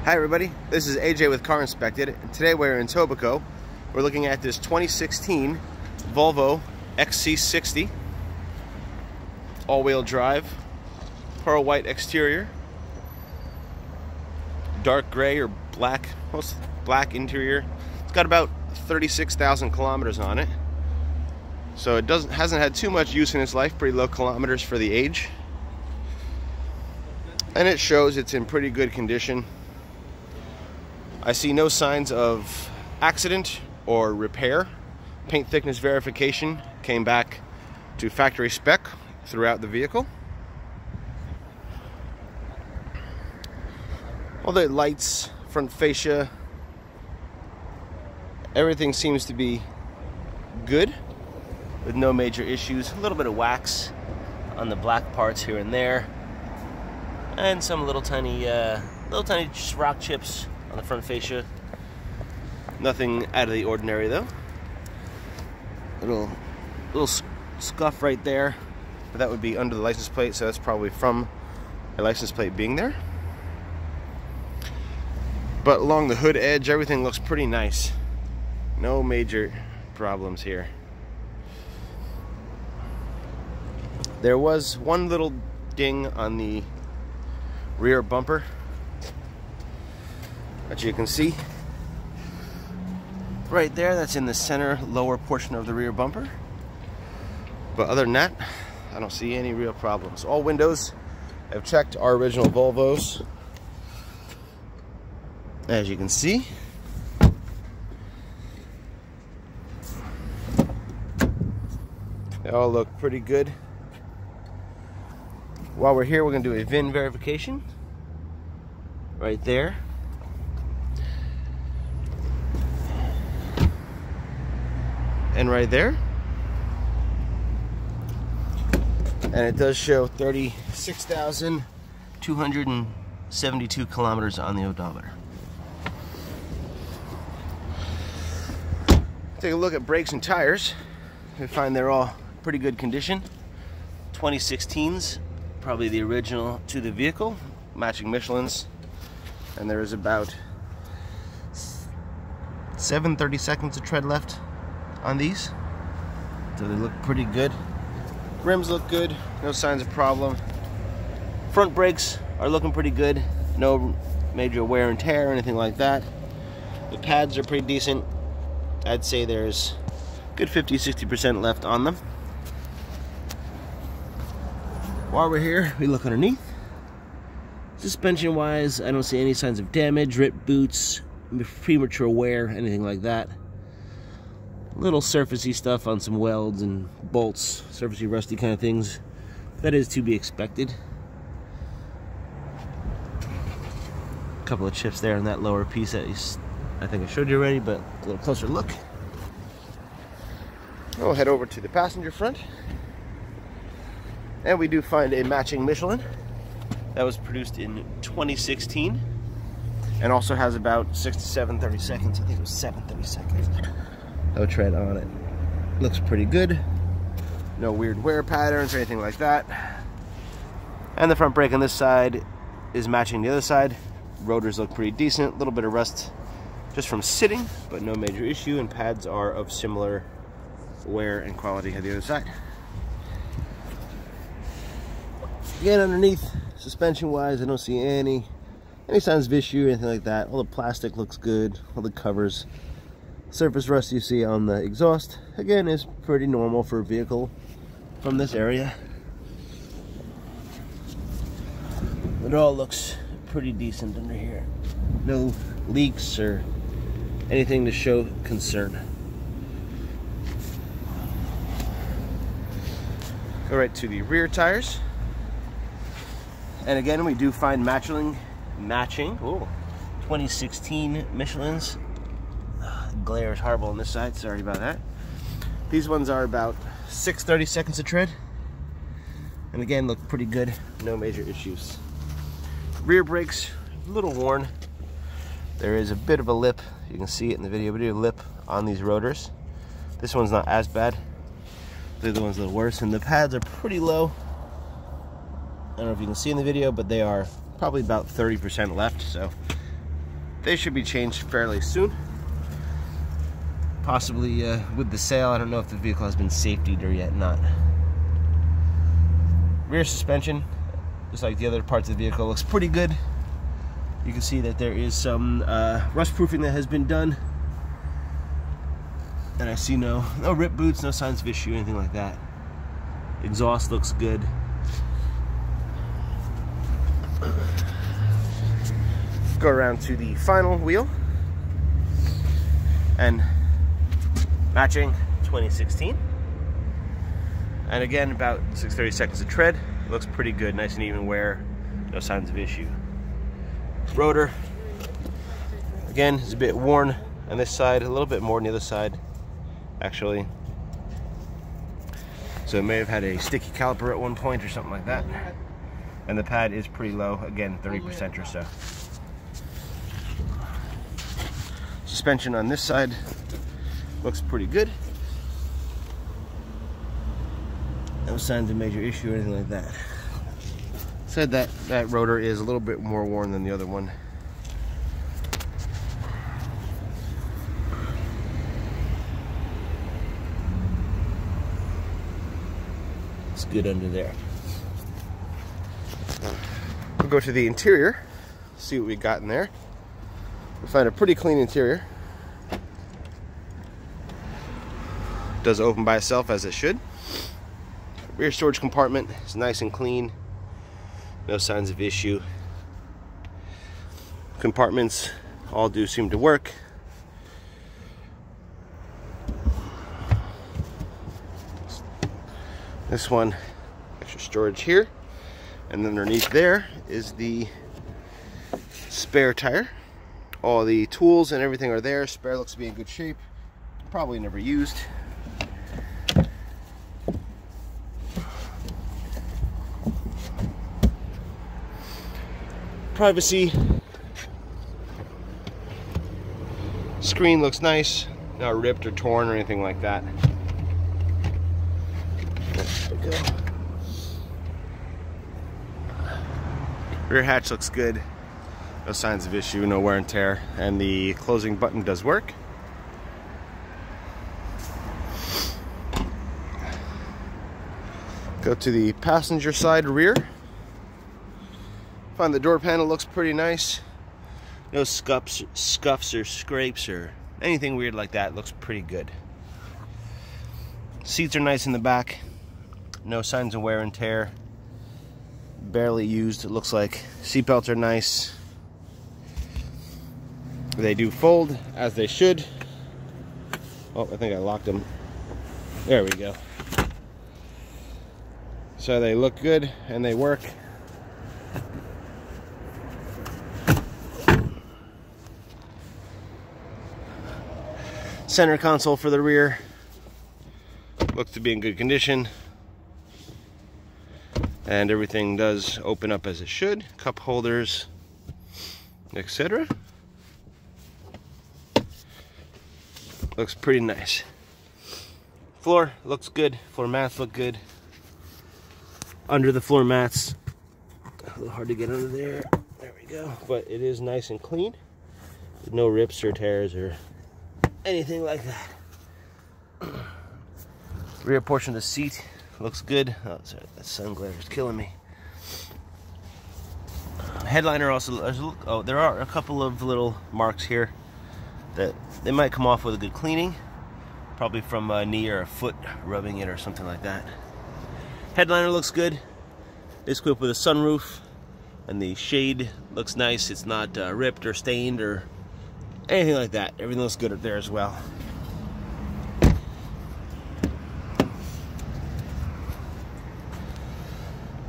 Hi everybody, this is AJ with CarInspected, and today we're in Etobicoke. We're looking at this 2016 Volvo XC60 all-wheel drive, pearl white exterior, dark gray or black, most black interior. It's got about 36,000 kilometers on it, so it hasn't had too much use in its life. Pretty low kilometers for the age, and it shows it's in pretty good condition. I see no signs of accident or repair. Paint thickness verification came back to factory spec throughout the vehicle. All the lights, front fascia, everything seems to be good with no major issues. A little bit of wax on the black parts here and there, and some little tiny rock chips on the front fascia. Nothing out of the ordinary though. Little scuff right there, but that would be under the license plate, so that's probably from a license plate being there. But along the hood edge, everything looks pretty nice. No major problems here. There was one little ding on the rear bumper that you can see right there. That's in the center lower portion of the rear bumper. But other than that, I don't see any real problems. All windows have checked, our original Volvos, as you can see. They all look pretty good. While we're here, we're going to do a VIN verification right there. And right there. And it does show 36,272 kilometers on the odometer. Take a look at brakes and tires. We find they're all pretty good condition. 2016s, probably the original to the vehicle, matching Michelin's. And there is about 7/32 of tread left on these, so they look pretty good. Rims look good, no signs of problem. Front brakes are looking pretty good, no major wear and tear or anything like that. The pads are pretty decent. I'd say there's a good 50-60% left on them. While we're here, we look underneath. Suspension wise, I don't see any signs of damage, ripped boots, premature wear, anything like that. Little surfacey stuff on some welds and bolts, surfacey, rusty kind of things. That is to be expected. A couple of chips there on that lower piece that I think I showed you already, but a little closer look. We'll head over to the passenger front, and we do find a matching Michelin that was produced in 2016 and also has about 6 to 7/32. I think it was 7/32. No tread on it. Looks pretty good. No weird wear patterns or anything like that. And the front brake on this side is matching the other side. Rotors look pretty decent. A little bit of rust just from sitting, but no major issue. And pads are of similar wear and quality on the other side. Again, underneath, suspension wise, I don't see any signs of issue or anything like that. All the plastic looks good. All the covers. Surface rust you see on the exhaust, again, is pretty normal for a vehicle from this area. It all looks pretty decent under here. No leaks or anything to show concern. Go right to the rear tires. And again, we do find matching 2016 Michelin's. Glare is horrible on this side, sorry about that. These ones are about 6/32 of tread, and again look pretty good, no major issues. Rear brakes, a little worn. There is a bit of a lip, you can see it in the video, a bit of a lip on these rotors. This one's not as bad. The other one's a little worse, and the pads are pretty low. I don't know if you can see in the video, but they are probably about 30% left, so they should be changed fairly soon. Possibly with the sale. I don't know if the vehicle has been safetied or yet not. Rear suspension, just like the other parts of the vehicle, looks pretty good. You can see that there is some rust proofing that has been done. And I see no rip boots, no signs of issue, anything like that. Exhaust looks good. Go around to the final wheel. And matching 2016. And again, about 630 seconds of tread. Looks pretty good, nice and even wear, no signs of issue. Rotor, again, is a bit worn on this side, a little bit more on the other side, actually. So it may have had a sticky caliper at one point or something like that. And the pad is pretty low, again, 30% or so. Suspension on this side looks pretty good. No signs of major issue or anything like that. Said that rotor is a little bit more worn than the other one. It's good under there. We'll go to the interior, see what we got in there. We'll find a pretty clean interior. Does open by itself as it should. Rear storage compartment is nice and clean. No signs of issue. Compartments all do seem to work. This one, extra storage here. And underneath there is the spare tire. All the tools and everything are there. Spare looks to be in good shape. Probably never used. Privacy. Screen looks nice. Not ripped or torn or anything like that. There we go. Rear hatch looks good. No signs of issue, no wear and tear. And the closing button does work. Go to the passenger side rear. Find the door panel looks pretty nice. No scuffs or scrapes or anything weird like that. Looks pretty good. Seats are nice in the back. No signs of wear and tear. Barely used, it looks like. Seatbelts are nice. They do fold as they should. Oh, I think I locked them. There we go. So they look good and they work. Center console for the rear looks to be in good condition, and everything does open up as it should. Cup holders, etc. Looks pretty nice. Floor looks good. Floor mats look good. Under the floor mats, a little hard to get under there. There we go. But it is nice and clean. No rips or tears or anything like that. Rear portion of the seat looks good. Oh, sorry, that sun glare is killing me. Headliner also, oh, there are a couple of little marks here that they might come off with a good cleaning. Probably from a knee or a foot rubbing it or something like that. Headliner looks good. It's equipped with a sunroof, and the shade looks nice. It's not ripped or stained or anything like that. Everything looks good up there as well.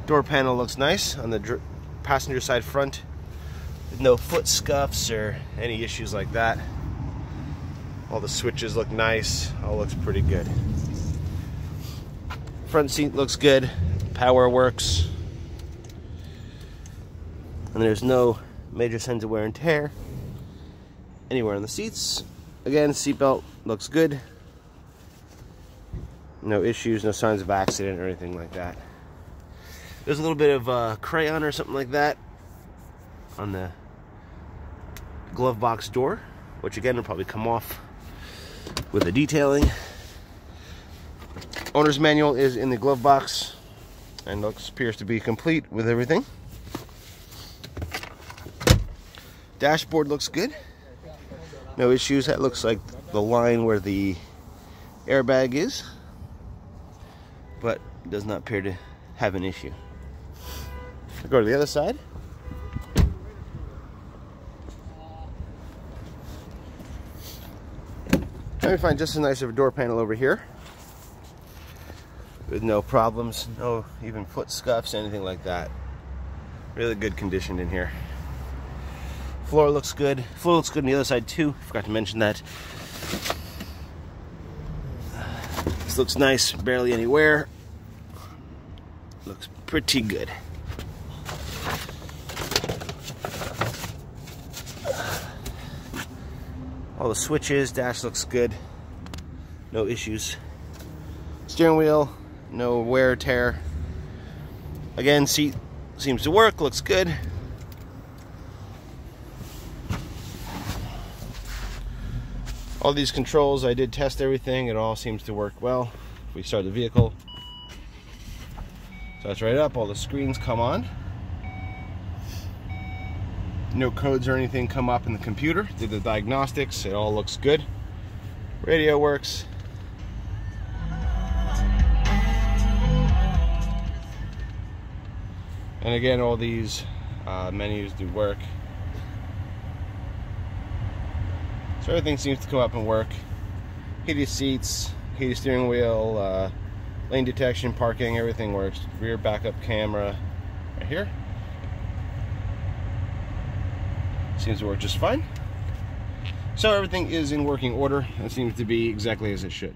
Door panel looks nice on the passenger side front. No foot scuffs or any issues like that. All the switches look nice. All looks pretty good. Front seat looks good. Power works. And there's no major signs of wear and tear anywhere on the seats. Again, seatbelt looks good. No issues, no signs of accident or anything like that. There's a little bit of crayon or something like that on the glove box door, which again will probably come off with the detailing. Owner's manual is in the glove box and appears to be complete with everything. Dashboard looks good. No issues. That looks like the line where the airbag is, but does not appear to have an issue. I'll go to the other side. Let me find just as nice of a door panel over here with no problems, no even foot scuffs, anything like that. Really good condition in here. Floor looks good. Floor looks good on the other side too. Forgot to mention that. This looks nice, barely any wear. Looks pretty good. All the switches, dash looks good. No issues. Steering wheel, no wear or tear. Again, seat seems to work, looks good. All these controls, I did test everything. It all seems to work well. If we start the vehicle, so that's right up. All the screens come on. No codes or anything come up in the computer. Did the diagnostics. It all looks good. Radio works. And again, all these menus do work. So everything seems to come up and work. Heated seats, heated steering wheel, lane detection, parking, everything works. Rear backup camera right here. Seems to work just fine. So everything is in working order. It seems to be exactly as it should.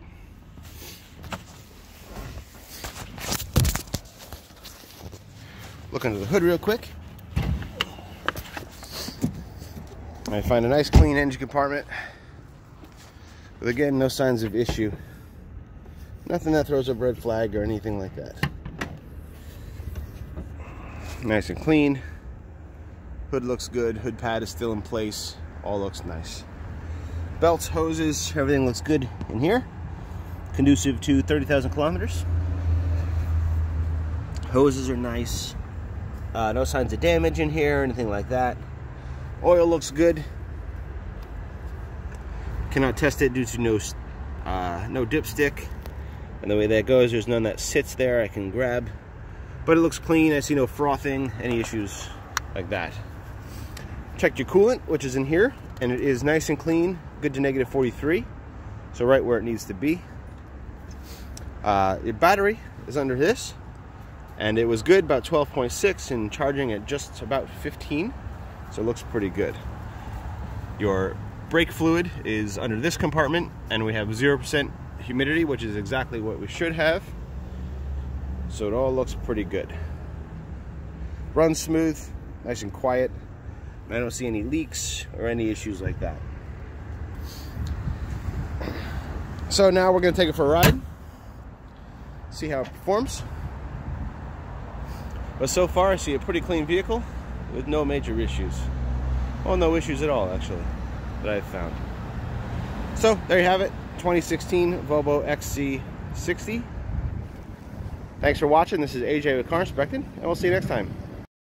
Look under the hood real quick. I find a nice clean engine compartment. But again, no signs of issue. Nothing that throws up red flag or anything like that. Nice and clean. Hood looks good. Hood pad is still in place. All looks nice. Belts, hoses, everything looks good in here. Conducive to 30,000 kilometers. Hoses are nice. No signs of damage in here or anything like that. Oil looks good. Cannot test it due to no dipstick. And the way that goes, there's none that sits there I can grab. But it looks clean. I see no frothing, any issues like that. Checked your coolant, which is in here, and it is nice and clean, good to negative 43. So right where it needs to be. Your battery is under this, and it was good, about 12.6, and charging at just about 15. So it looks pretty good. Your brake fluid is under this compartment, and we have 0% humidity, which is exactly what we should have. So it all looks pretty good. Runs smooth, nice and quiet. I don't see any leaks or any issues like that. So now we're going to take it for a ride, see how it performs. But so far I see a pretty clean vehicle with no major issues. Well, no issues at all actually that I've found. So there you have it, 2016 Volvo XC60. Thanks for watching. This is AJ with CarInspected, and we'll see you next time.